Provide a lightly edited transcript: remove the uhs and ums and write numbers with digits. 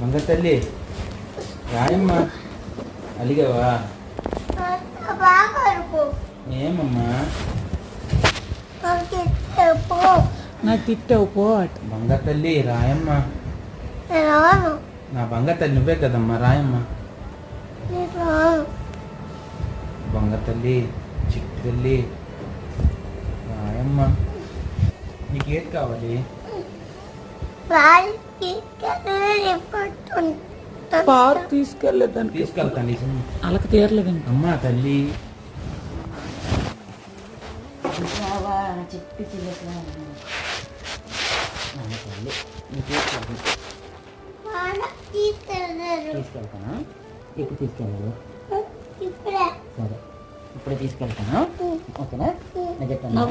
మంగ తల్లి రాయమ్మా. అలిగావా? ఏమమ్మా? నాకు తిట్టావు పో. బంగ తల్లి రాయమ్మా. నా బంగ తల్లి నువ్వే కదమ్మా, రాయమ్మా. బంగ తల్లి, చిట్టి తల్లి, రాయమ్మా. నీకేది కావాలి? పార్క్ తీసుకెళ్ళలేదని తీసుకెళ్తాను. వాళ్ళకి తీరలేదండి. అమ్మా తల్లి. చెప్పి తీసుకెళ్తాను. ఇప్పుడు తీసుకెళ్ళాలి. సరే ఇప్పుడే తీసుకెళ్తాను. ఓకేనా? నేను చెప్తాను.